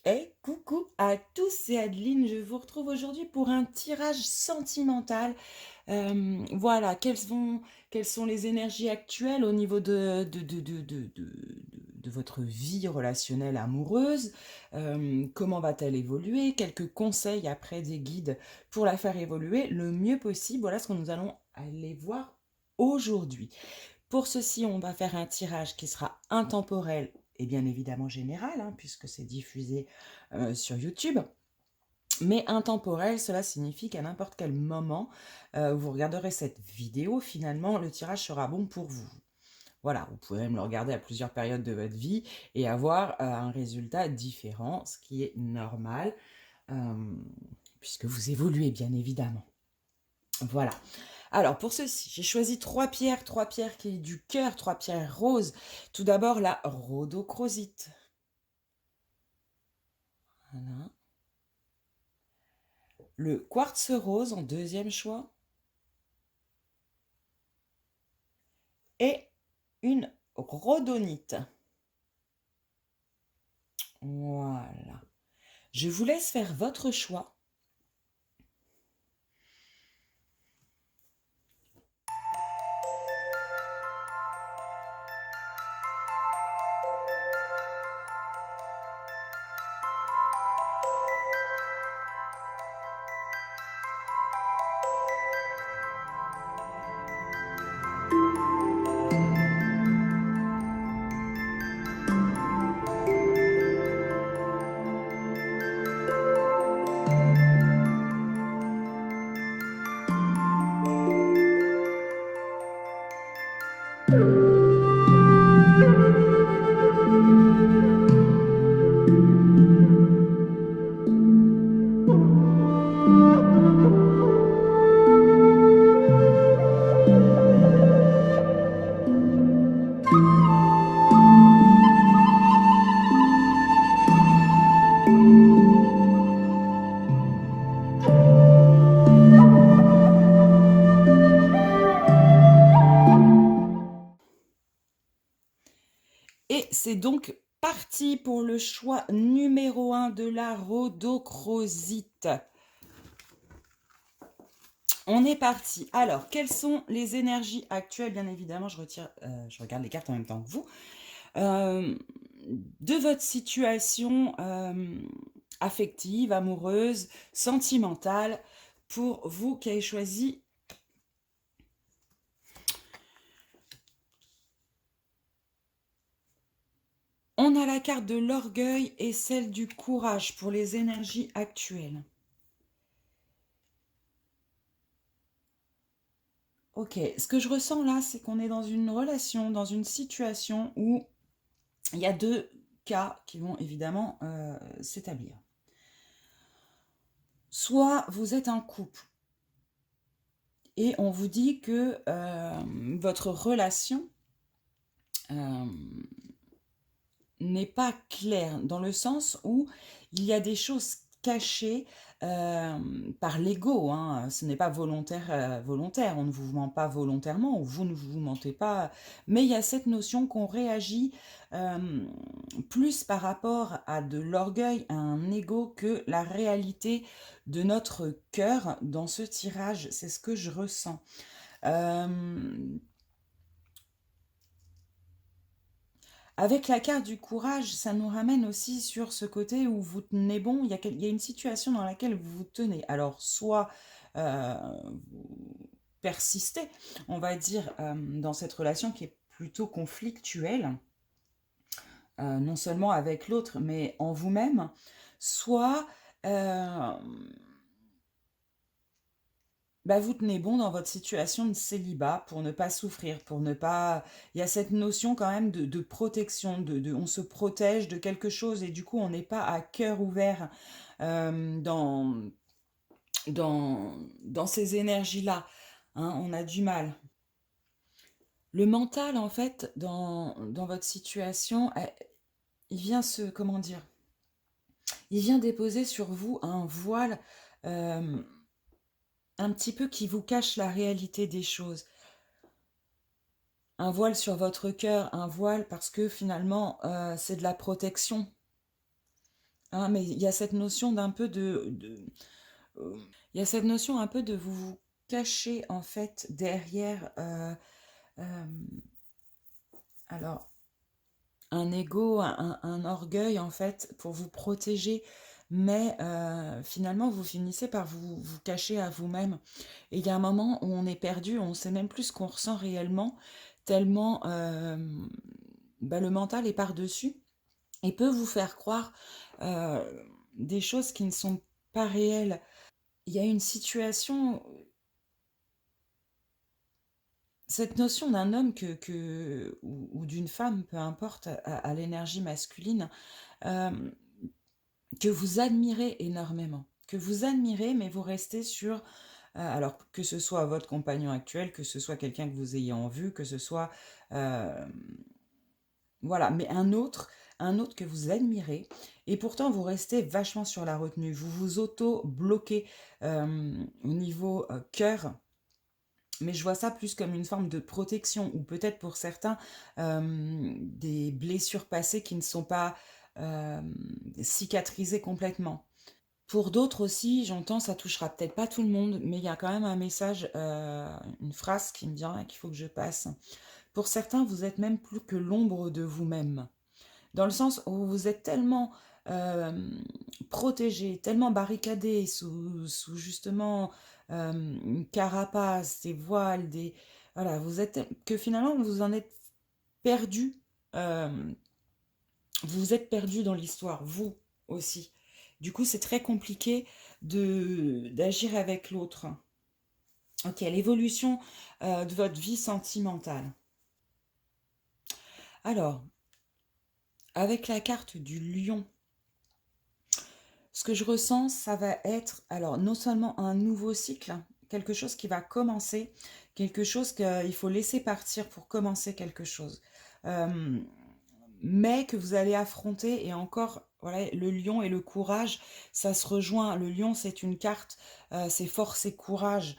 Et coucou à tous, c'est Adeline. Je vous retrouve aujourd'hui pour un tirage sentimental. Voilà, quelles sont les énergies actuelles au niveau de votre vie relationnelle amoureuse? Comment va-t-elle évoluer? Quelques conseils après des guides pour la faire évoluer le mieux possible. Voilà ce que nous allons aller voir aujourd'hui. Pour ceci, on va faire un tirage qui sera intemporel et bien évidemment général, hein, puisque c'est diffusé sur YouTube. Mais intemporel, cela signifie qu'à n'importe quel moment où vous regarderez cette vidéo, finalement, le tirage sera bon pour vous. Voilà, vous pouvez même le regarder à plusieurs périodes de votre vie et avoir un résultat différent, ce qui est normal, euh, puisque vous évoluez bien évidemment. Voilà. Alors pour ceci, j'ai choisi trois pierres qui est du cœur, trois pierres roses. Tout d'abord la rhodochrosite. Voilà. Le quartz rose en deuxième choix. Et une rhodonite. Voilà. Je vous laisse faire votre choix. Et c'est donc parti pour le choix numéro 1 de la rhodochrosite. On est parti. Alors, quelles sont les énergies actuelles? Bien évidemment, je regarde les cartes en même temps que vous. De votre situation affective, amoureuse, sentimentale, pour vous qui avez choisi. On a la carte de l'orgueil et celle du courage pour les énergies actuelles. Ok, ce que je ressens là, c'est qu'on est dans une relation, dans une situation où il y a deux cas qui vont évidemment s'établir. Soit vous êtes un couple et on vous dit que votre relation n'est pas claire, dans le sens où il y a des choses cachées par l'ego, hein. Ce n'est pas volontaire, on ne vous ment pas volontairement, ou vous ne vous mentez pas, mais il y a cette notion qu'on réagit plus par rapport à de l'orgueil, à un ego, que la réalité de notre cœur dans ce tirage. C'est ce que je ressens. Avec la carte du courage, ça nous ramène aussi sur ce côté où vous tenez bon. Il y a une situation dans laquelle vous vous tenez. Alors, soit vous persistez, on va dire, dans cette relation qui est plutôt conflictuelle, non seulement avec l'autre, mais en vous-même, soit bah, vous tenez bon dans votre situation de célibat pour ne pas souffrir, pour ne pas... Il y a cette notion quand même de protection, on se protège de quelque chose et du coup on n'est pas à cœur ouvert euh, dans, dans ces énergies-là. Hein, on a du mal. Le mental, en fait, dans votre situation, il vient comment dire, il vient déposer sur vous un voile euh, un petit peu qui vous cache la réalité des choses. un voile sur votre cœur, un voile parce que finalement, c'est de la protection, hein, mais il y a cette notion d'un peu il y a cette notion un peu de vous cacher en fait derrière, hem, alors un ego, un orgueil en fait pour vous protéger, mais finalement vous finissez par vous cacher à vous-même et il y a un moment où on est perdu, on ne sait même plus ce qu'on ressent réellement tellement, bah, le mental est par-dessus et peut vous faire croire, heu, des choses qui ne sont pas réelles. Il y a une situation, cette notion d'un homme ou d'une femme, peu importe, à l'énergie masculine, hem, que vous admirez énormément. Que vous admirez, mais vous restez sur, alors que ce soit votre compagnon actuel, que ce soit quelqu'un que vous ayez en vue, que ce soit, hem, voilà, mais un autre que vous admirez et pourtant vous restez vachement sur la retenue. Vous vous auto-bloquez, au niveau, cœur. Mais je vois ça plus comme une forme de protection ou peut-être pour certains, des blessures passées qui ne sont pas, cicatrisées complètement. Pour d'autres aussi, j'entends, ça touchera peut-être pas tout le monde, mais il y a quand même un message, une phrase qui me vient et qu'il faut que je passe. Pour certains, vous êtes même plus que l'ombre de vous-même. Dans le sens où vous êtes tellement, protégés, tellement barricadés sous justement, une carapace, des voiles, des voilà, vous êtes que finalement vous en êtes perdus, hem, vous vous êtes perdus dans l'histoire, vous aussi. Du coup, c'est très compliqué de d'agir avec l'autre. OK, l'évolution, de votre vie sentimentale. Alors, avec la carte du lion, ce que je ressens, ça va être, alors non seulement un nouveau cycle, quelque chose qui va commencer, quelque chose qu'il faut laisser partir pour commencer quelque chose. Euh, mais que vous allez affronter, et encore, voilà, le lion et le courage, ça se rejoint. Le lion, c'est une carte, c'est force et courage,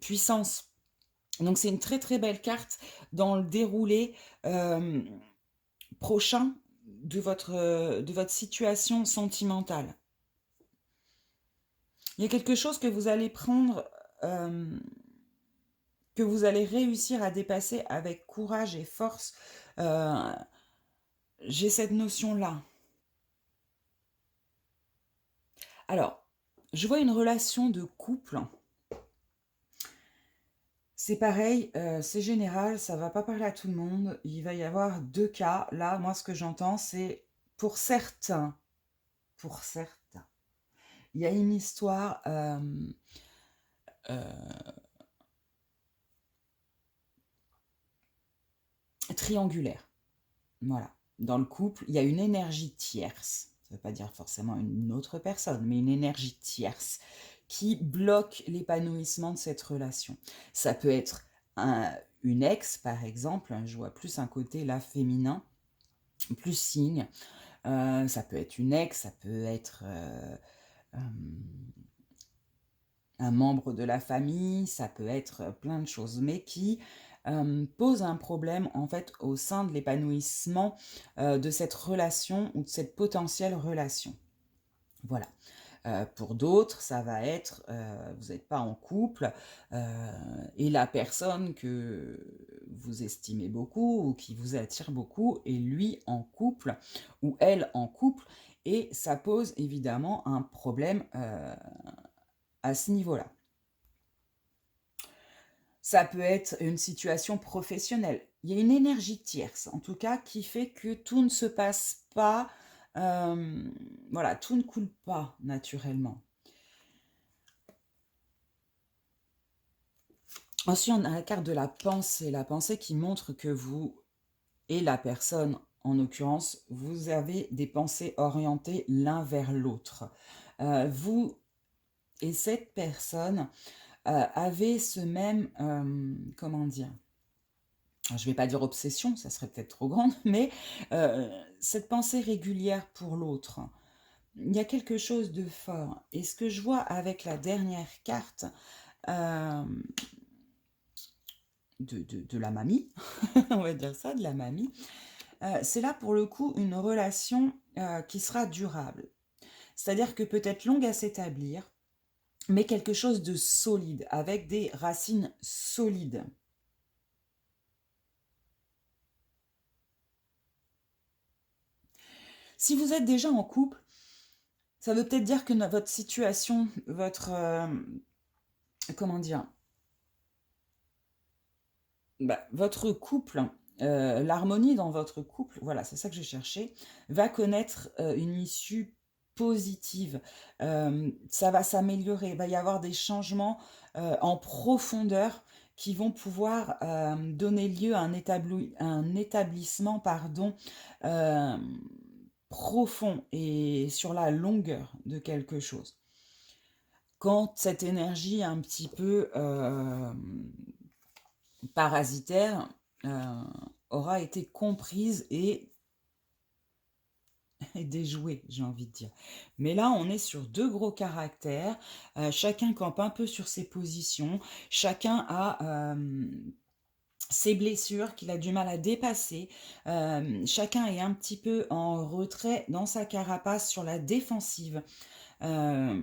puissance. Donc c'est une très très belle carte dans le déroulé euh, prochain de votre situation sentimentale. Il y a quelque chose que vous allez prendre, euh, que vous allez réussir à dépasser avec courage et force. Euh, j'ai cette notion-là. Alors, je vois une relation de couple. C'est pareil, c'est général, ça va pas parler à tout le monde. Il va y avoir deux cas. Là, moi, ce que j'entends, c'est pour certains, il y a une histoire euh, triangulaire. Voilà. Dans le couple, il y a une énergie tierce. Ça ne veut pas dire forcément une autre personne, mais une énergie tierce qui bloque l'épanouissement de cette relation. Ça peut être une ex, par exemple. Je vois plus un côté là féminin, plus signe. Ça peut être une ex, ça peut être euh, un membre de la famille, ça peut être plein de choses, mais qui pose un problème en fait au sein de l'épanouissement de cette relation ou de cette potentielle relation. Voilà. Pour d'autres, ça va être, vous n'êtes pas en couple et la personne que vous estimez beaucoup ou qui vous attire beaucoup est lui en couple ou elle en couple et ça pose évidemment un problème à ce niveau-là. Ça peut être une situation professionnelle. Il y a une énergie tierce, en tout cas, qui fait que tout ne se passe pas, euh, voilà, tout ne coule pas naturellement. Ensuite, on a la carte de la pensée qui montre que vous et la personne, en l'occurrence, vous avez des pensées orientées l'un vers l'autre. Vous et cette personne avez ce même, comment dire, je ne vais pas dire obsession, ça serait peut-être trop grand, mais euh, cette pensée régulière pour l'autre. Il y a quelque chose de fort. Et ce que je vois avec la dernière carte, euh, de la mamie, on va dire ça, de la mamie. C'est là pour le coup une relation qui sera durable. C'est-à-dire que peut-être longue à s'établir, mais quelque chose de solide, avec des racines solides. Si vous êtes déjà en couple, ça veut peut-être dire que votre situation, votre... comment dire, votre couple, l'harmonie dans votre couple, voilà, c'est ça que je cherchais, va connaître une issue positive. Ça va s'améliorer, il va y avoir des changements en profondeur qui vont pouvoir donner lieu à un établissement pardon, euh, profond et sur la longueur de quelque chose. Quand cette énergie un petit peu parasitaire euh, aura été comprise et déjouée, j'ai envie de dire. Mais là, on est sur deux gros caractères, chacun campe un peu sur ses positions, chacun a ses blessures qu'il a du mal à dépasser, chacun est un petit peu en retrait dans sa carapace sur la défensive. Euh,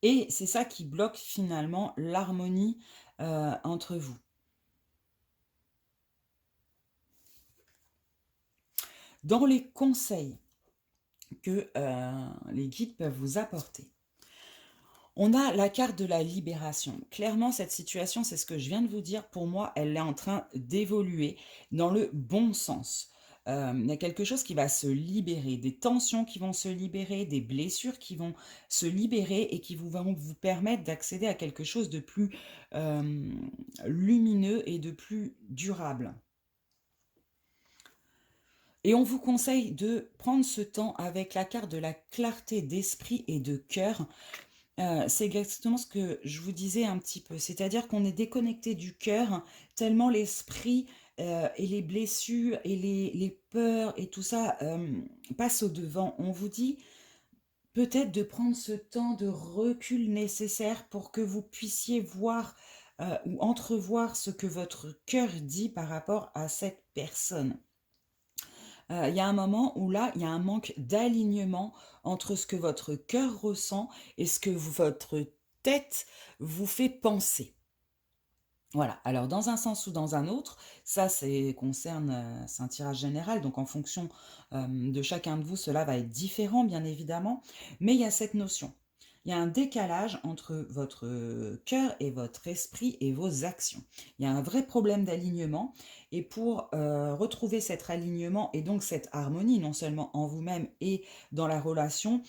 et c'est ça qui bloque finalement l'harmonie entre vous. Dans les conseils que les guides peuvent vous apporter, on a la carte de la libération. Clairement, cette situation, c'est ce que je viens de vous dire, pour moi, elle est en train d'évoluer dans le bon sens. Il y a quelque chose qui va se libérer, des tensions qui vont se libérer, des blessures qui vont se libérer et qui vont vous permettre d'accéder à quelque chose de plus lumineux et de plus durable. Et on vous conseille de prendre ce temps avec la carte de la clarté d'esprit et de cœur. C'est exactement ce que je vous disais un petit peu. C'est-à-dire qu'on est déconnecté du cœur, tellement l'esprit et les blessures et les peurs et tout ça passent au devant. On vous dit peut-être de prendre ce temps de recul nécessaire pour que vous puissiez voir ou entrevoir ce que votre cœur dit par rapport à cette personne. Il y a un moment où là, il y a un manque d'alignement entre ce que votre cœur ressent et ce que votre tête vous fait penser. Voilà, alors dans un sens ou dans un autre, ça concerne, c'est un tirage général, donc en fonction de chacun de vous, cela va être différent bien évidemment, mais il y a cette notion. Il y a un décalage entre votre cœur et votre esprit et vos actions. Il y a un vrai problème d'alignement et pour retrouver cet alignement et donc cette harmonie, non seulement en vous-même et dans la relation,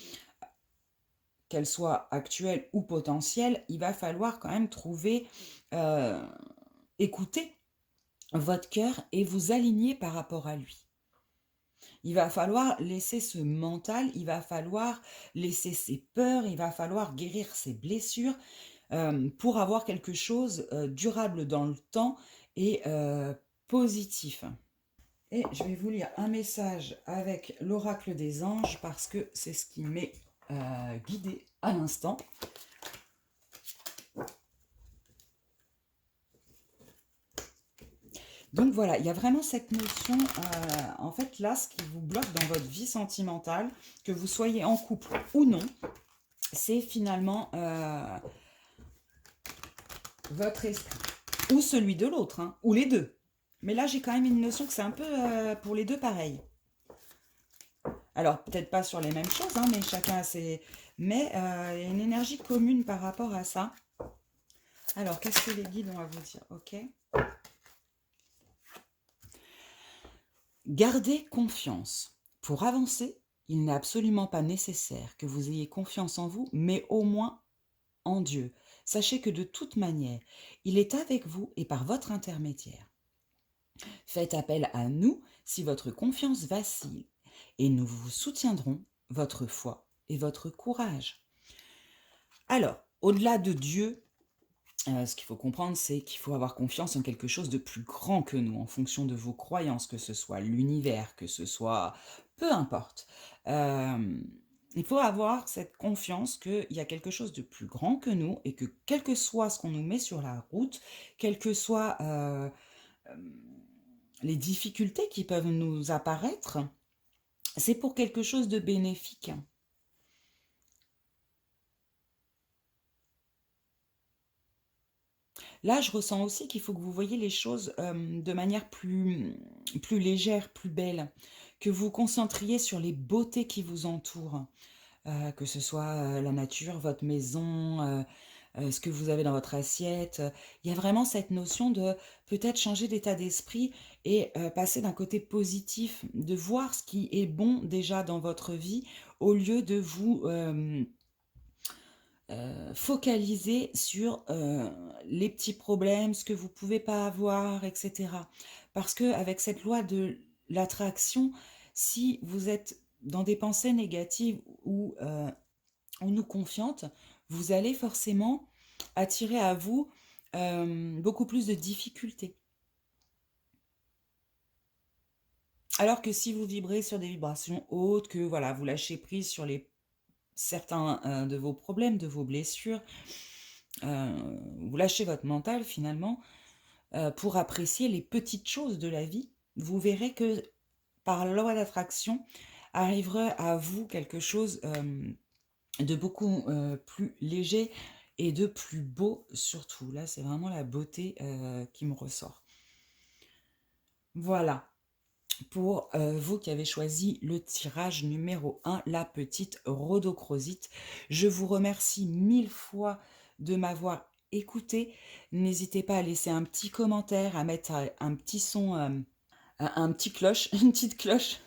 qu'elle soit actuelle ou potentielle, il va falloir quand même trouver, écouter votre cœur et vous aligner par rapport à lui. Il va falloir laisser ce mental, il va falloir laisser ses peurs, il va falloir guérir ses blessures pour avoir quelque chose durable dans le temps et positif. Et je vais vous lire un message avec l'oracle des anges parce que c'est ce qui m'est guidé à l'instant. Donc voilà, il y a vraiment cette notion, en fait là, ce qui vous bloque dans votre vie sentimentale, que vous soyez en couple ou non, c'est finalement votre esprit, ou celui de l'autre, hein, ou les deux. Mais là, j'ai quand même une notion que c'est un peu pour les deux pareil. Alors, peut-être pas sur les mêmes choses, hein, mais chacun a ses... Mais il y a une énergie commune par rapport à ça. Alors, qu'est-ce que les guides ont à vous dire? Ok. Gardez confiance. Pour avancer, il n'est absolument pas nécessaire que vous ayez confiance en vous, mais au moins en Dieu. Sachez que de toute manière, il est avec vous et par votre intermédiaire. Faites appel à nous si votre confiance vacille, et nous vous soutiendrons votre foi et votre courage. Alors, au-delà de Dieu, ce qu'il faut comprendre, c'est qu'il faut avoir confiance en quelque chose de plus grand que nous, en fonction de vos croyances, que ce soit l'univers, que ce soit... peu importe. Il faut avoir cette confiance qu'il y a quelque chose de plus grand que nous et que quel que soit ce qu'on nous met sur la route, quelles que soient hem, les difficultés qui peuvent nous apparaître, c'est pour quelque chose de bénéfique. Là, je ressens aussi qu'il faut que vous voyez les choses, de manière plus légère, plus belle, que vous vous concentriez sur les beautés qui vous entourent, que ce soit, la nature, votre maison, ce que vous avez dans votre assiette, il y a vraiment cette notion de peut-être changer d'état d'esprit et passer d'un côté positif, de voir ce qui est bon déjà dans votre vie au lieu de vous, focaliser sur, les petits problèmes, ce que vous pouvez pas avoir et cetera. Parce qu'avec cette loi de l'attraction, si vous êtes dans des pensées négatives ou, ou nous confiantes, vous allez forcément attirer à vous, beaucoup plus de difficultés. Alors que si vous vibrez sur des vibrations hautes, que voilà, vous lâchez prise sur les certains, de vos problèmes, de vos blessures, vous lâchez votre mental finalement, pour apprécier les petites choses de la vie, vous verrez que par la loi d'attraction arrivera à vous quelque chose, de beaucoup, plus léger et de plus beau surtout. Là, c'est vraiment la beauté, qui me ressort. Voilà, pour, vous qui avez choisi le tirage numéro 1, la petite rhodochrosite. Je vous remercie 1000 fois de m'avoir écouté. N'hésitez pas à laisser un petit commentaire, à mettre, un petit son, un petit cloche, une petite cloche.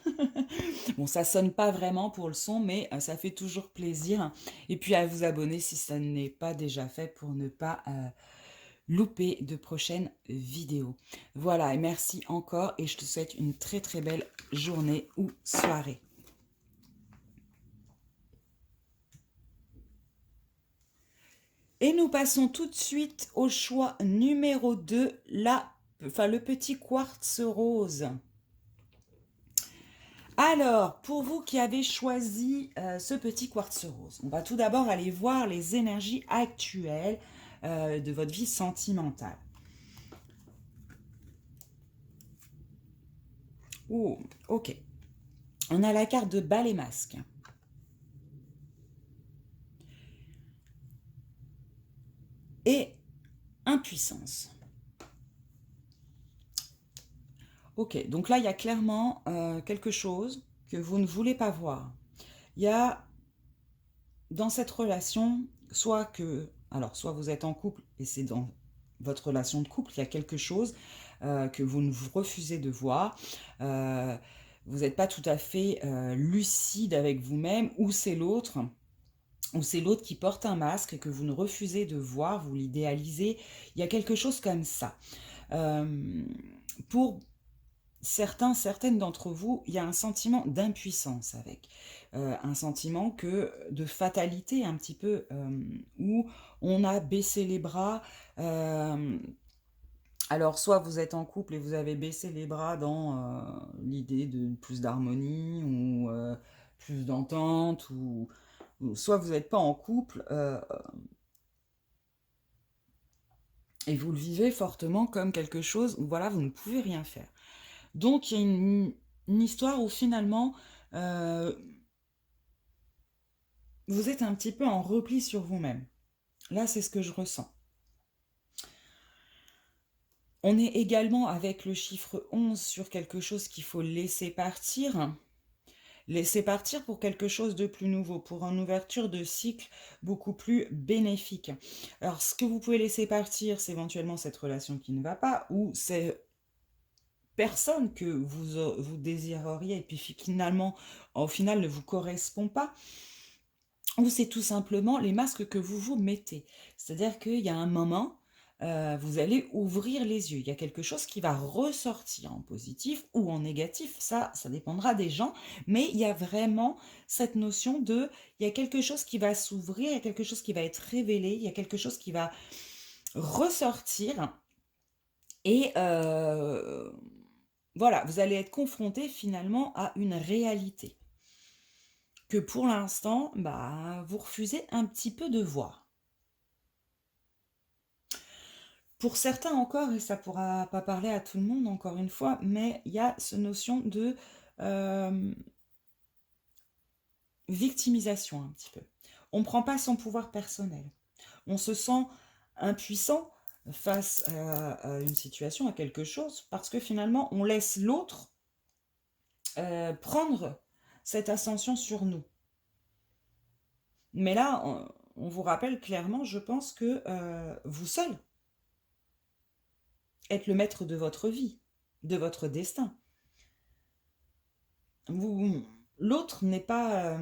Bon, ça sonne pas vraiment pour le son, mais ça fait toujours plaisir. Et puis à vous abonner si ça n'est pas déjà fait pour ne pas louper de prochaines vidéos. Voilà, et merci encore et je te souhaite une très très belle journée ou soirée. Et nous passons tout de suite au choix numéro 2, le petit quartz rose. Alors, pour vous qui avez choisi ce petit quartz rose, on va tout d'abord aller voir les énergies actuelles de votre vie sentimentale. Oh, ok. On a la carte de bas et masque. Et impuissance. Ok, donc là, il y a clairement quelque chose que vous ne voulez pas voir. Il y a dans cette relation, soit vous êtes en couple et c'est dans votre relation de couple, il y a quelque chose que vous ne vous refusez de voir. Vous n'êtes pas tout à fait lucide avec vous-même, ou c'est l'autre qui porte un masque que vous ne refusez de voir, vous l'idéalisez. Il y a quelque chose comme ça. Pour certaines d'entre vous, il y a un sentiment d'impuissance avec, un sentiment de fatalité un petit peu, où on a baissé les bras. Alors soit vous êtes en couple et vous avez baissé les bras dans l'idée de plus d'harmonie ou plus d'entente, ou soit vous n'êtes pas en couple et vous le vivez fortement comme quelque chose où voilà, vous ne pouvez rien faire. Donc il y a une histoire où finalement vous êtes un petit peu en repli sur vous-même. Là, c'est ce que je ressens. On est également avec le chiffre 11 sur quelque chose qu'il faut laisser partir. Laisser partir pour quelque chose de plus nouveau, pour une ouverture de cycle beaucoup plus bénéfique. Alors, ce que vous pouvez laisser partir, c'est éventuellement cette relation qui ne va pas, ou c'est personne que vous désireriez et puis finalement, au final, ne vous correspond pas, ou c'est tout simplement les masques que vous vous mettez. C'est-à-dire qu'il y a un moment, vous allez ouvrir les yeux. Il y a quelque chose qui va ressortir en positif ou en négatif. Ça dépendra des gens. Mais il y a vraiment cette notion il y a quelque chose qui va s'ouvrir, il y a quelque chose qui va être révélé, il y a quelque chose qui va ressortir. Et voilà, vous allez être confronté finalement à une réalité que pour l'instant, bah, vous refusez un petit peu de voir. Pour certains encore, et ça pourra pas parler à tout le monde encore une fois, mais il y a cette notion de victimisation un petit peu. On ne prend pas son pouvoir personnel. On se sent impuissant face à une situation, à quelque chose, parce que finalement, on laisse l'autre prendre cette ascension sur nous. Mais là, on vous rappelle clairement, je pense que vous seul êtes le maître de votre vie, de votre destin. L'autre n'est pas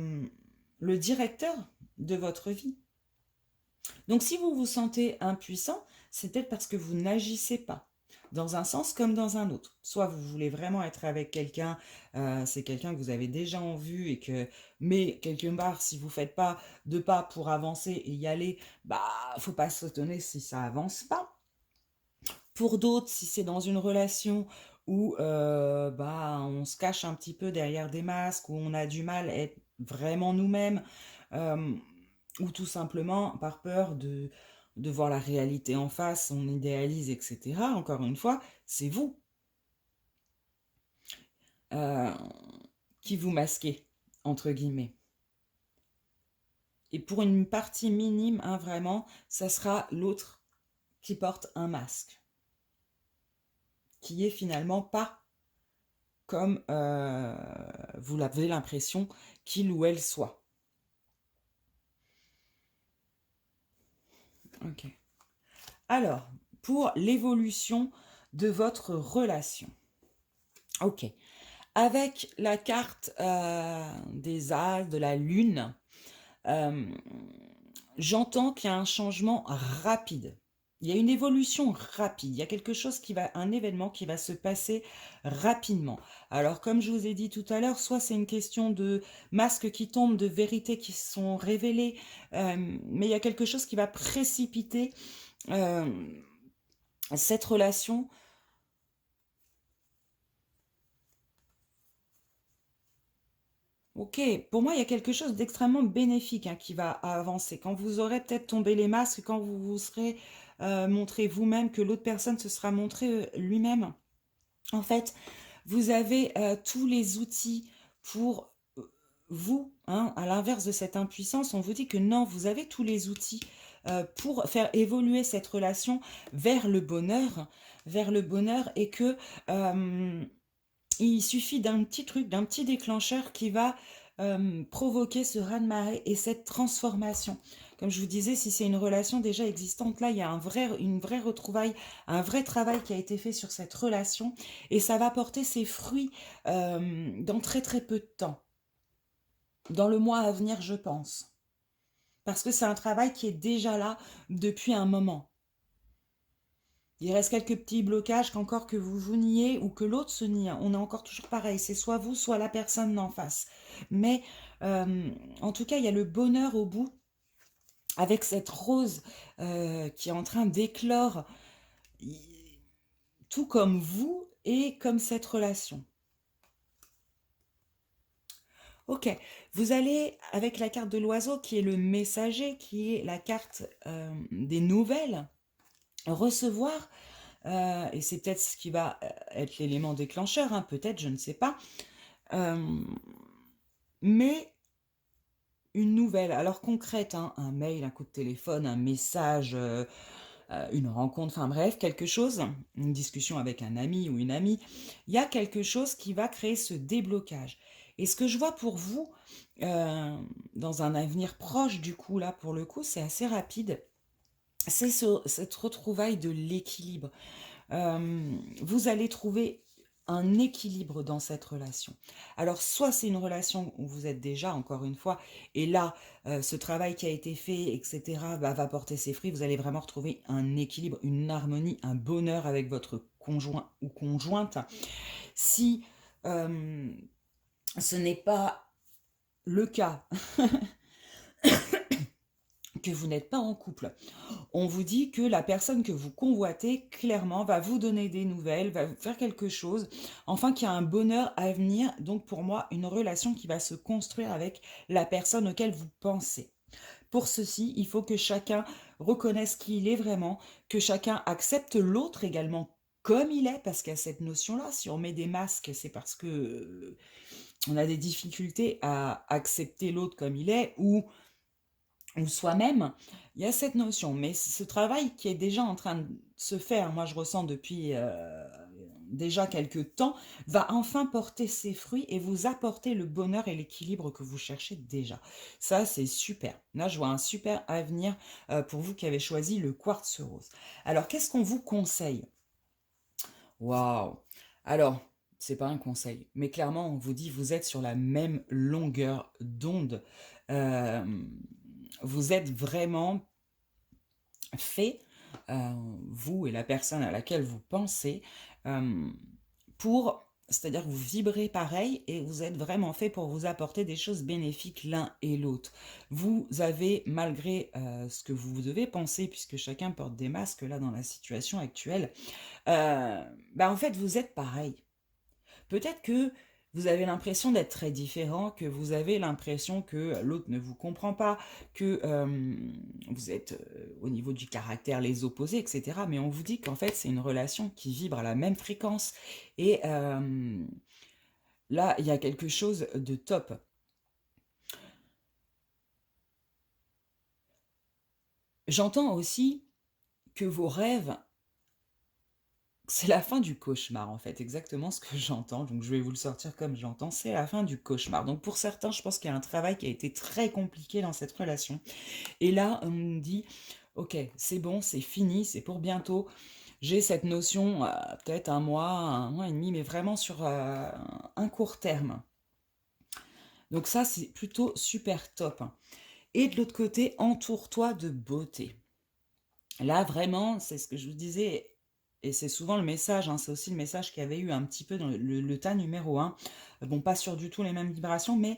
le directeur de votre vie. Donc si vous vous sentez impuissant, c'est peut-être parce que vous n'agissez pas, dans un sens comme dans un autre. Soit vous voulez vraiment être avec quelqu'un, c'est quelqu'un que vous avez déjà en vue, mais quelque part, si vous ne faites pas de pas pour avancer et y aller, bah, faut pas s'étonner si ça avance pas. Pour d'autres, si c'est dans une relation où bah, on se cache un petit peu derrière des masques, où on a du mal à être vraiment nous-mêmes, euh, ou tout simplement par peur de voir la réalité en face, on idéalise, etc. Encore une fois, c'est vous euh, qui vous masquez, entre guillemets. Et pour une partie minime, hein, vraiment, ça sera l'autre qui porte un masque, qui est finalement pas comme vous avez l'impression qu'il ou elle soit. Ok. Alors, pour l'évolution de votre relation. Ok. Avec la carte des As, de la Lune, j'entends qu'il y a un changement rapide. Il y a une évolution rapide. Il y a quelque chose un événement qui va se passer rapidement. Alors, comme je vous ai dit tout à l'heure, soit c'est une question de masques qui tombent, de vérités qui sont révélées, mais il y a quelque chose qui va précipiter cette relation. Ok, pour moi, il y a quelque chose d'extrêmement bénéfique hein, qui va avancer. Quand vous aurez peut-être tombé les masques, quand vous vous serez montré vous-même, que l'autre personne se sera montré lui-même, en fait, vous avez tous les outils pour vous, hein, à l'inverse de cette impuissance, on vous dit que non, vous avez tous les outils pour faire évoluer cette relation vers le bonheur et que il suffit d'un petit truc, d'un petit déclencheur qui va provoquer ce raz-de-marée et cette transformation. Comme je vous disais, si c'est une relation déjà existante, là, il y a une vraie retrouvaille, un vrai travail qui a été fait sur cette relation et ça va porter ses fruits dans très très peu de temps. Dans le mois à venir, je pense. Parce que c'est un travail qui est déjà là depuis un moment. Il reste quelques petits blocages qu'encore que vous niez ou que l'autre se nie. On est encore toujours pareil. C'est soit vous, soit la personne d'en face. Mais en tout cas, il y a le bonheur au bout avec cette rose qui est en train d'éclore, tout comme vous et comme cette relation. Ok, vous allez avec la carte de l'oiseau qui est le messager, qui est la carte des nouvelles, recevoir. Et c'est peut-être ce qui va être l'élément déclencheur, hein, peut-être, je ne sais pas. Mais une nouvelle, alors concrète, hein, un mail, un coup de téléphone, un message, une rencontre, enfin bref, quelque chose, une discussion avec un ami ou une amie, il y a quelque chose qui va créer ce déblocage. Et ce que je vois pour vous, dans un avenir proche du coup, là pour le coup, c'est assez rapide, c'est cette retrouvaille de l'équilibre. Vous allez trouver un équilibre dans cette relation. Alors, soit c'est une relation où vous êtes déjà, encore une fois, et là, ce travail qui a été fait, etc., va porter ses fruits. Vous allez vraiment retrouver un équilibre, une harmonie, un bonheur avec votre conjoint ou conjointe. Si ce n'est pas le cas, que vous n'êtes pas en couple. On vous dit que la personne que vous convoitez, clairement, va vous donner des nouvelles, va faire quelque chose, enfin qu'il y a un bonheur à venir. Donc pour moi, une relation qui va se construire avec la personne auquel vous pensez. Pour ceci, il faut que chacun reconnaisse qui il est vraiment, que chacun accepte l'autre également comme il est, parce qu'il y a cette notion-là, si on met des masques, c'est parce que on a des difficultés à accepter l'autre comme il est, ou soi-même, il y a cette notion. Mais ce travail qui est déjà en train de se faire, moi je ressens depuis déjà quelques temps, va enfin porter ses fruits et vous apporter le bonheur et l'équilibre que vous cherchez déjà. Ça, c'est super. Là, je vois un super avenir pour vous qui avez choisi le quartz rose. Alors, qu'est-ce qu'on vous conseille? Waouh! Alors, c'est pas un conseil, mais clairement, on vous dit vous êtes sur la même longueur d'onde. Euh, Vous êtes vraiment fait, vous et la personne à laquelle vous pensez, euh, pour, c'est-à-dire que vous vibrez pareil et vous êtes vraiment fait pour vous apporter des choses bénéfiques l'un et l'autre. Vous avez, malgré ce que vous devez penser, puisque chacun porte des masques là dans la situation actuelle, bah en fait vous êtes pareil. Peut-être que vous avez l'impression d'être très différent, que vous avez l'impression que l'autre ne vous comprend pas, que vous êtes au niveau du caractère les opposés, etc. Mais on vous dit qu'en fait c'est une relation qui vibre à la même fréquence. Et là, il y a quelque chose de top. J'entends aussi que vos rêves, c'est la fin du cauchemar, en fait, exactement ce que j'entends. Donc, je vais vous le sortir comme j'entends. C'est la fin du cauchemar. Donc, pour certains, je pense qu'il y a un travail qui a été très compliqué dans cette relation. Et là, on me dit, ok, c'est bon, c'est fini, c'est pour bientôt. J'ai cette notion, peut-être un mois et demi, mais vraiment sur un court terme. Donc, ça, c'est plutôt super top. Et de l'autre côté, entoure-toi de beauté. Là, vraiment, c'est ce que je vous disais, et c'est souvent le message, hein, c'est aussi le message qu'il y avait eu un petit peu dans le tas numéro un. Bon, pas sur du tout les mêmes vibrations, mais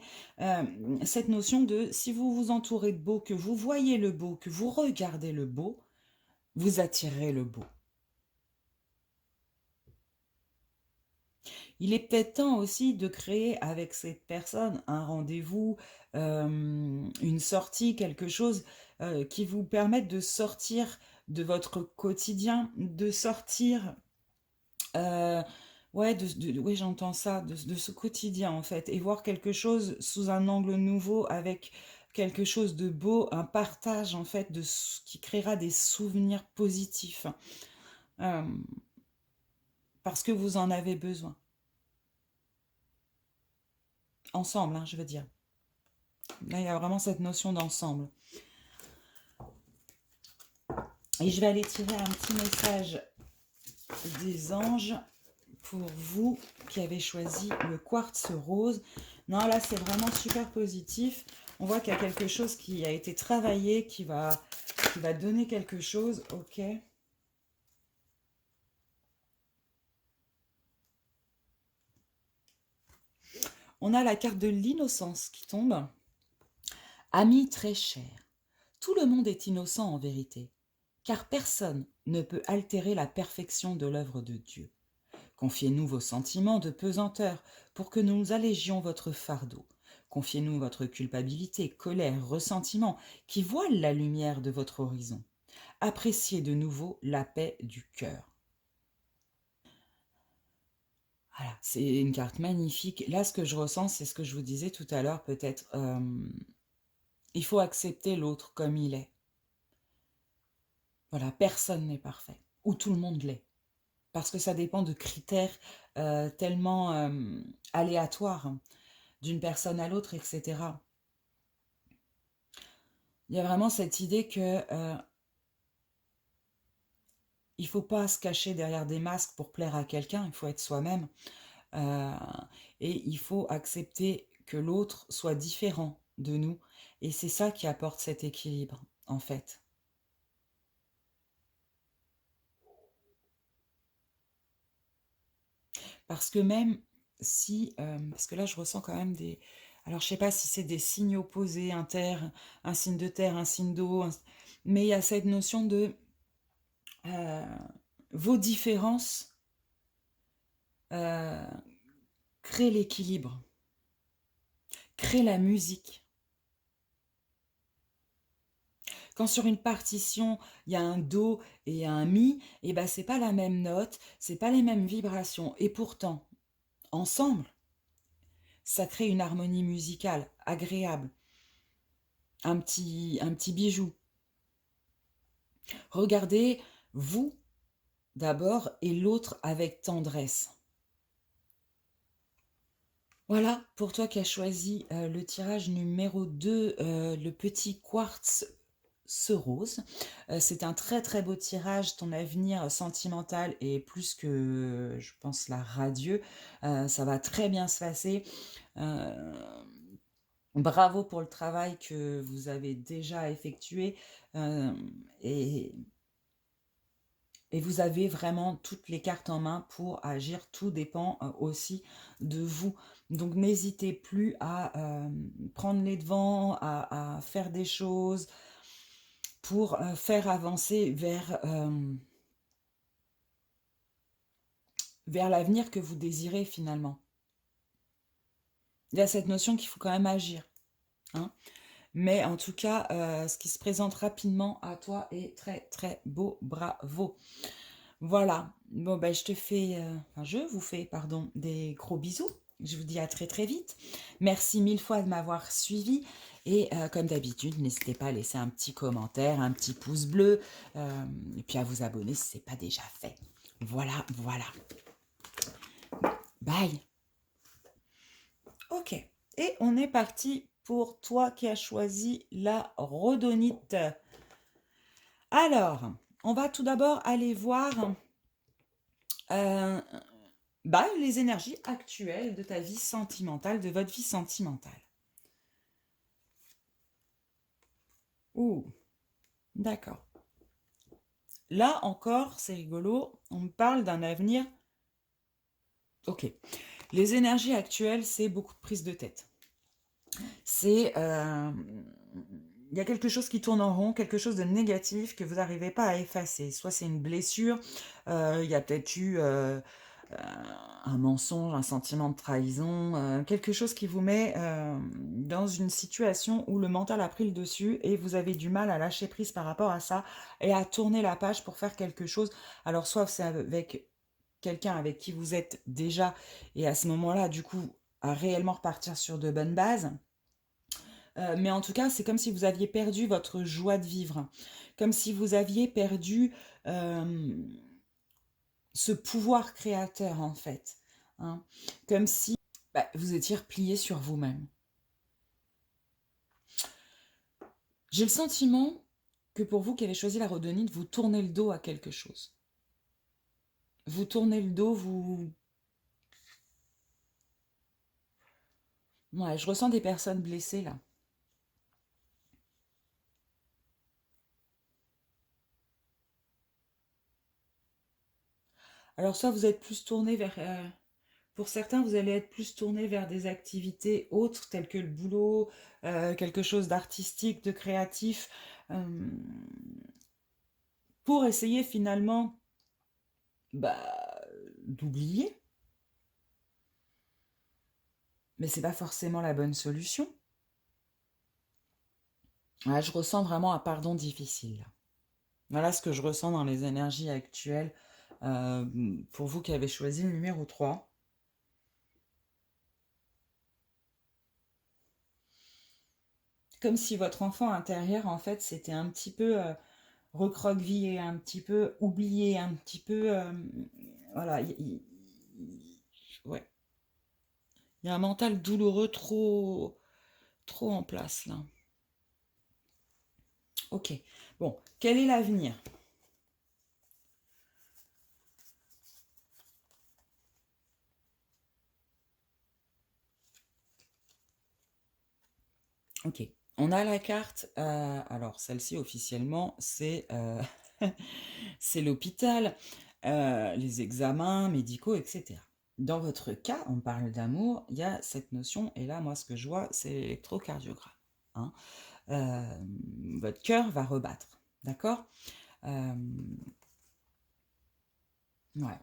cette notion de si vous vous entourez de beau, que vous voyez le beau, que vous regardez le beau, vous attirez le beau. Il est peut-être temps aussi de créer avec cette personne un rendez-vous, une sortie, quelque chose qui vous permette de sortir de votre quotidien, de sortir, ouais, ouais, j'entends ça, de ce quotidien en fait, et voir quelque chose sous un angle nouveau avec quelque chose de beau, un partage en fait qui créera des souvenirs positifs, euh, parce que vous en avez besoin. Ensemble, hein, je veux dire. Là, il y a vraiment cette notion d'ensemble. Et je vais aller tirer un petit message des anges pour vous qui avez choisi le quartz rose. Non, là, c'est vraiment super positif. On voit qu'il y a quelque chose qui a été travaillé, qui va donner quelque chose. Ok. On a la carte de l'innocence qui tombe. Ami très cher, tout le monde est innocent en vérité, car personne ne peut altérer la perfection de l'œuvre de Dieu. Confiez-nous vos sentiments de pesanteur pour que nous allégions votre fardeau. Confiez-nous votre culpabilité, colère, ressentiment qui voilent la lumière de votre horizon. Appréciez de nouveau la paix du cœur. Voilà, c'est une carte magnifique. Là, ce que je ressens, c'est ce que je vous disais tout à l'heure, peut-être. Il faut accepter l'autre comme il est. Voilà, personne n'est parfait, ou tout le monde l'est. Parce que ça dépend de critères tellement aléatoires, hein, d'une personne à l'autre, etc. Il y a vraiment cette idée que il faut pas se cacher derrière des masques pour plaire à quelqu'un, il faut être soi-même. Euh, et il faut accepter que l'autre soit différent de nous. Et c'est ça qui apporte cet équilibre, en fait. Parce que même si... parce que là, je ressens quand même des... Alors, je sais pas si c'est des signes opposés, un signe de terre, un signe d'eau, mais il y a cette notion de euh, vos différences euh, créent l'équilibre, créent la musique. Quand sur une partition, il y a un do et un mi, et ben c'est pas la même note, c'est pas les mêmes vibrations. Et pourtant, ensemble, ça crée une harmonie musicale agréable, un petit bijou. Regardez vous d'abord et l'autre avec tendresse. Voilà, pour toi qui as choisi le tirage numéro 2, le petit quartz ce rose. C'est un très très beau tirage, ton avenir sentimental est plus que, je pense, la radieux. Ça va très bien se passer. Euh, Bravo pour le travail que vous avez déjà effectué. euh, et Et vous avez vraiment toutes les cartes en main pour agir. Tout dépend aussi de vous. Donc n'hésitez plus à prendre les devants, à faire des choses pour faire avancer vers l'avenir que vous désirez finalement. Il y a cette notion qu'il faut quand même agir. Hein. Mais en tout cas, ce qui se présente rapidement à toi est très très beau. Bravo. Voilà. Bon, ben, je vous fais, pardon, des gros bisous. Je vous dis à très très vite. Merci mille fois de m'avoir suivi. Et comme d'habitude, n'hésitez pas à laisser un petit commentaire, un petit pouce bleu. Et puis à vous abonner si ce n'est pas déjà fait. Voilà, voilà. Bye. Ok. Et on est parti pour toi qui as choisi la rhodonite. Alors, on va tout d'abord aller voir les énergies actuelles de ta vie sentimentale, de votre vie sentimentale. Ouh, d'accord. Là encore, c'est rigolo, on me parle d'un avenir. Ok. Les énergies actuelles, c'est beaucoup de prise de tête. C'est... il y a quelque chose qui tourne en rond, quelque chose de négatif que vous n'arrivez pas à effacer. Soit c'est une blessure, il y a peut-être eu un mensonge, un sentiment de trahison, quelque chose qui vous met dans une situation où le mental a pris le dessus et vous avez du mal à lâcher prise par rapport à ça et à tourner la page pour faire quelque chose. Alors soit c'est avec quelqu'un avec qui vous êtes déjà et à ce moment-là, du coup, à réellement repartir sur de bonnes bases. Mais en tout cas, c'est comme si vous aviez perdu votre joie de vivre, comme si vous aviez perdu ce pouvoir créateur en fait, hein. Comme si vous étiez replié sur vous-même. J'ai le sentiment que pour vous qui avez choisi la rhodonite, vous tournez le dos à quelque chose. Vous tournez le dos, vous... Ouais, je ressens des personnes blessées là. Alors soit vous êtes plus tourné vers... pour certains, vous allez être plus tourné vers des activités autres, telles que le boulot, quelque chose d'artistique, de créatif, pour essayer finalement d'oublier. Mais c'est pas forcément la bonne solution. Ouais, je ressens vraiment un pardon difficile. Voilà ce que je ressens dans les énergies actuelles euh, pour vous qui avez choisi le numéro 3. Comme si votre enfant intérieur, en fait, c'était un petit peu recroquevillé, un petit peu oublié, un petit peu... voilà, ouais. Il y a un mental douloureux trop en place, là. Ok. Bon, quel est l'avenir? Ok. On a la carte, alors celle-ci officiellement, c'est c'est l'hôpital, les examens médicaux, etc. dans votre cas, on parle d'amour, il y a cette notion, et là, moi, ce que je vois, c'est l'électrocardiogramme, hein. Votre cœur va rebattre, d'accord? Hem, ouais,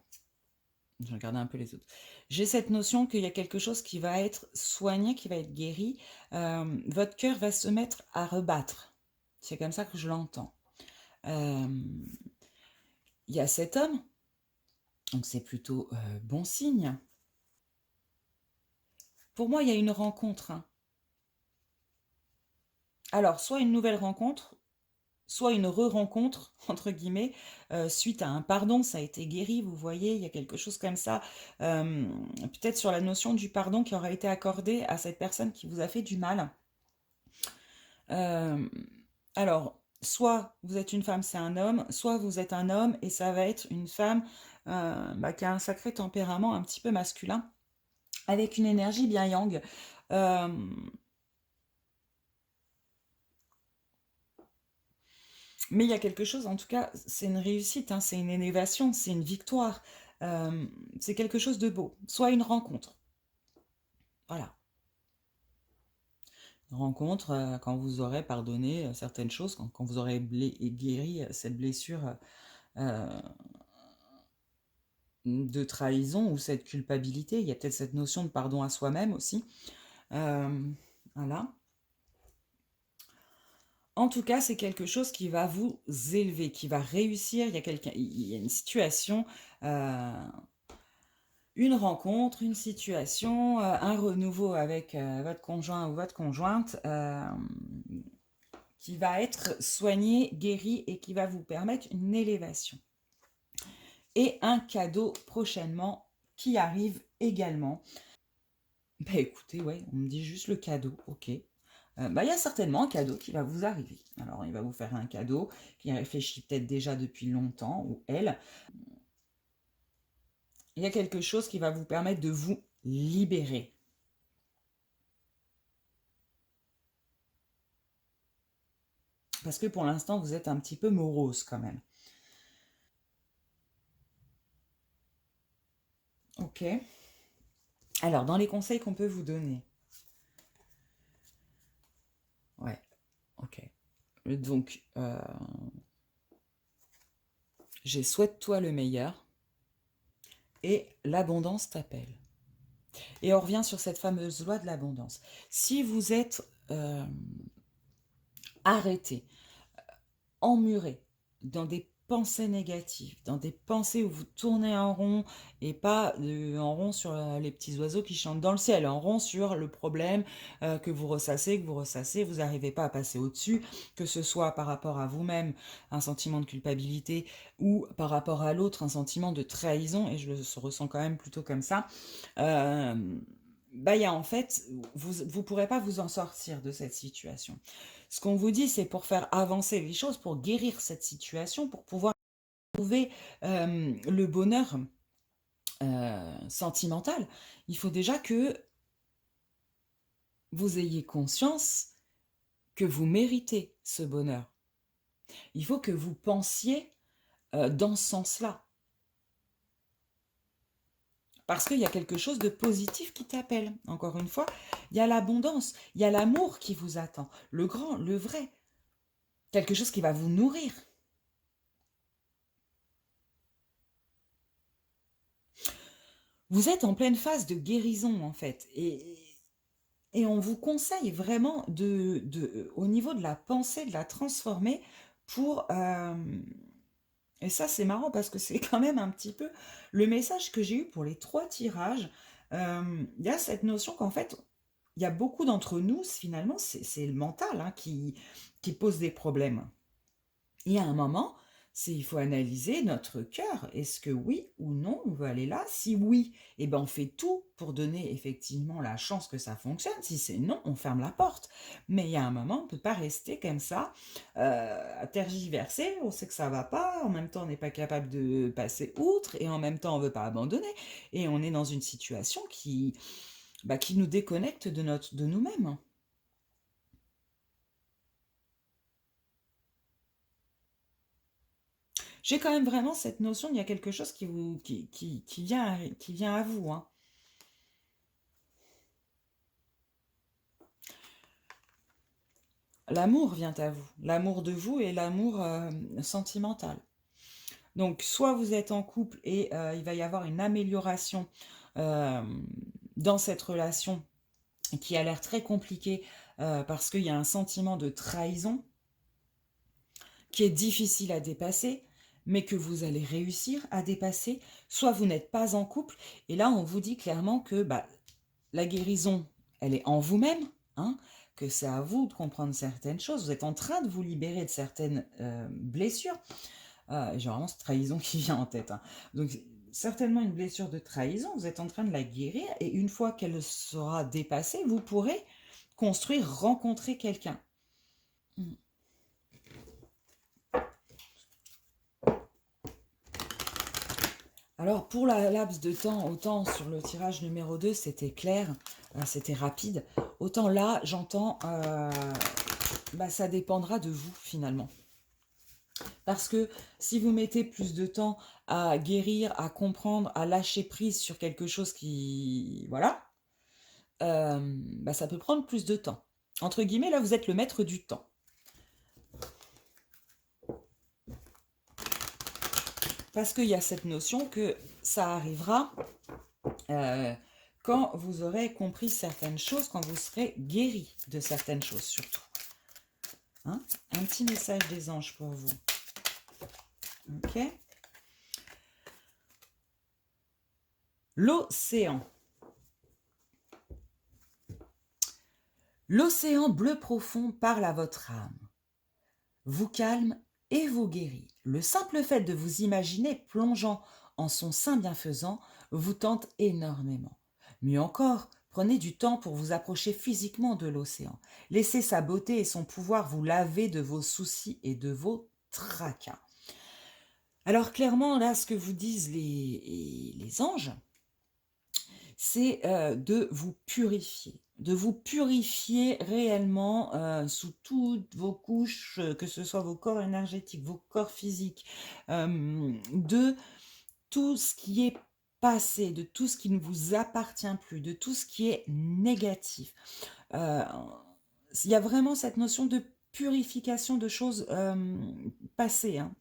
je vais regarder un peu les autres. J'ai cette notion qu'il y a quelque chose qui va être soigné, qui va être guéri. Votre cœur va se mettre à rebattre. C'est comme ça que je l'entends. Hem, il y a cet homme, donc c'est plutôt, bon signe. Pour moi, il y a une rencontre, hein. Alors, soit une nouvelle rencontre, soit une «re-rencontre» entre guillemets, suite à un pardon, ça a été guéri, vous voyez? Il y a quelque chose comme ça, peut-être sur la notion du pardon qui aura été accordé à cette personne qui vous a fait du mal. Hem, alors, soit vous êtes une femme, c'est un homme, soit vous êtes un homme et ça va être une femme, qui a un sacré tempérament un petit peu masculin, avec une énergie bien yang. Hem Mais il y a quelque chose, en tout cas, c'est une réussite, hein, c'est une élévation, c'est une victoire, c'est quelque chose de beau. Soit une rencontre, voilà. Une rencontre, quand vous aurez pardonné, certaines choses, quand vous aurez guéri, cette blessure, heu, de trahison ou cette culpabilité. Il y a peut-être cette notion de pardon à soi-même aussi, voilà. En tout cas, c'est quelque chose qui va vous élever, qui va réussir. Il y a une situation, une rencontre, une situation, un renouveau avec, votre conjoint ou votre conjointe, qui va être soigné, guéri et qui va vous permettre une élévation. Et un cadeau prochainement qui arrive également. Bah, écoutez, ouais, on me dit juste le cadeau, OK. Bah, il y a certainement un cadeau qui va vous arriver. Alors, il va vous faire un cadeau qu'il réfléchit peut-être déjà depuis longtemps ou elle. Il y a quelque chose qui va vous permettre de vous libérer. Parce que pour l'instant, vous êtes un petit peu morose quand même. OK. Alors, dans les conseils qu'on peut vous donner. Ouais, OK. Donc, j'ai souhaite-toi le meilleur et l'abondance t'appelle. Et on revient sur cette fameuse loi de l'abondance. Si vous êtes arrêté, emmuré dans des pensées négatives, dans des pensées où vous tournez en rond et pas en rond sur les petits oiseaux qui chantent dans le ciel, en rond sur le problème que vous ressassez, vous n'arrivez pas à passer au-dessus, que ce soit par rapport à vous-même, un sentiment de culpabilité, ou par rapport à l'autre, un sentiment de trahison, et je le ressens quand même plutôt comme ça. Euh, bah, il y a en fait, vous ne pourrez pas vous en sortir de cette situation. Ce qu'on vous dit, c'est pour faire avancer les choses, pour guérir cette situation, pour pouvoir trouver le bonheur sentimental. Il faut déjà que vous ayez conscience que vous méritez ce bonheur. Il faut que vous pensiez dans ce sens-là. Parce qu'il y a quelque chose de positif qui t'appelle. Encore une fois, il y a l'abondance, il y a l'amour qui vous attend, le grand, le vrai. Quelque chose qui va vous nourrir. Vous êtes en pleine phase de guérison, en fait. Et on vous conseille vraiment au niveau de la pensée, de la transformer pour... et ça, c'est marrant parce que c'est quand même un petit peu le message que j'ai eu pour les 3 tirages. Il y a cette notion qu'en fait, il y a beaucoup d'entre nous, finalement, c'est le mental hein, qui pose des problèmes. Et à un moment, il faut analyser notre cœur. Est-ce que oui ou non, on veut aller là? Si oui, eh ben on fait tout pour donner effectivement la chance que ça fonctionne. Si c'est non, on ferme la porte. Mais il y a un moment, on ne peut pas rester comme ça, à tergiverser. On sait que ça va pas. En même temps, on n'est pas capable de passer outre. Et en même temps, on ne veut pas abandonner. Et on est dans une situation qui nous déconnecte de nous-mêmes. J'ai quand même vraiment cette notion, il y a quelque chose qui vous qui vient à vous, hein. L'amour vient à vous, l'amour de vous et l'amour, sentimental. Donc soit vous êtes en couple et il va y avoir une amélioration, hem, dans cette relation qui a l'air très compliquée, parce qu'il y a un sentiment de trahison qui est difficile à dépasser, mais que vous allez réussir à dépasser. Soit vous n'êtes pas en couple et là on vous dit clairement que, bah, la guérison, elle est en vous-même, hein, que c'est à vous de comprendre certaines choses. Vous êtes en train de vous libérer de certaines, blessures. J'ai vraiment cette trahison qui vient en tête, hein. Donc certainement une blessure de trahison, vous êtes en train de la guérir et une fois qu'elle sera dépassée, vous pourrez construire, rencontrer quelqu'un. Mmh. Alors pour la laps de temps, autant sur le tirage numéro 2 c'était clair, c'était rapide, autant là j'entends, bah, ça dépendra de vous finalement. Parce que si vous mettez plus de temps à guérir, à comprendre, à lâcher prise sur quelque chose qui voilà, bah, ça peut prendre plus de temps. Entre guillemets, là, vous êtes le maître du temps. Parce qu'il y a cette notion que ça arrivera, heu, quand vous aurez compris certaines choses, quand vous serez guéri de certaines choses surtout. Hein? Un petit message des anges pour vous. OK? L'océan. L'océan bleu profond parle à votre âme, vous calme et vous guérit. Le simple fait de vous imaginer plongeant en son sein bienfaisant vous tente énormément. Mieux encore, prenez du temps pour vous approcher physiquement de l'océan. Laissez sa beauté et son pouvoir vous laver de vos soucis et de vos tracas. Alors clairement, là, ce que vous disent les anges, c'est de vous purifier réellement sous toutes vos couches, que ce soit vos corps énergétiques, vos corps physiques, de tout ce qui est passé, de tout ce qui ne vous appartient plus, de tout ce qui est négatif. Heu, il y a vraiment cette notion de purification de choses passées, hein.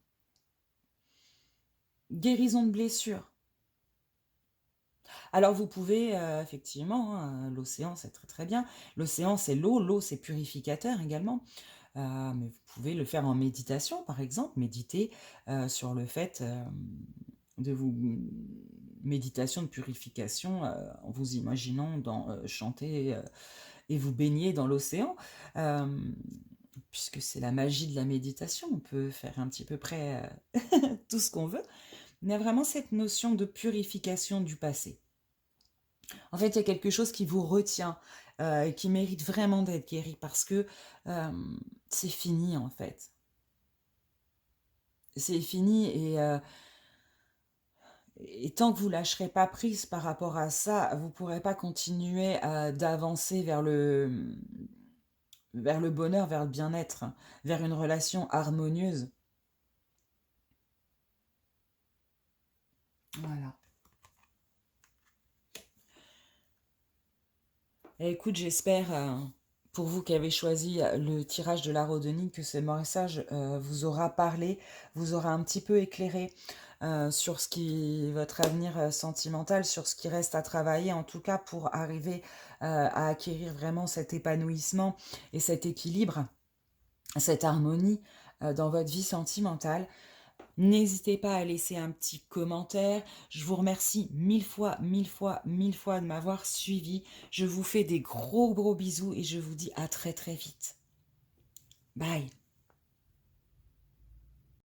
Guérison de blessures. Alors vous pouvez, effectivement, hein, l'océan, c'est très, très bien. L'océan, c'est l'eau, l'eau, c'est purificateur également. Mais vous pouvez le faire en méditation, par exemple, méditer, sur le fait, de vous méditation de purification, en vous imaginant chanter, et vous baigner dans l'océan, hem, puisque c'est la magie de la méditation. On peut faire un petit peu près, tout ce qu'on veut. Mais il y a vraiment cette notion de purification du passé. En fait, il y a quelque chose qui vous retient, et qui mérite vraiment d'être guéri parce que, c'est fini, en fait. C'est fini et tant que vous lâcherez pas prise par rapport à ça, vous pourrez pas continuer, d'avancer vers le bonheur, vers le bien-être, vers une relation harmonieuse. Voilà. Et écoute, j'espère, pour vous qui avez choisi, le tirage de la rhodonite, que ce message, vous aura parlé, vous aura un petit peu éclairé, sur ce qui votre avenir, sentimental, sur ce qui reste à travailler, en tout cas pour arriver, à acquérir vraiment cet épanouissement et cet équilibre, cette harmonie, dans votre vie sentimentale. N'hésitez pas à laisser un petit commentaire. Je vous remercie mille fois, mille fois, mille fois de m'avoir suivi. Je vous fais des gros, gros bisous et je vous dis à très, très vite. Bye.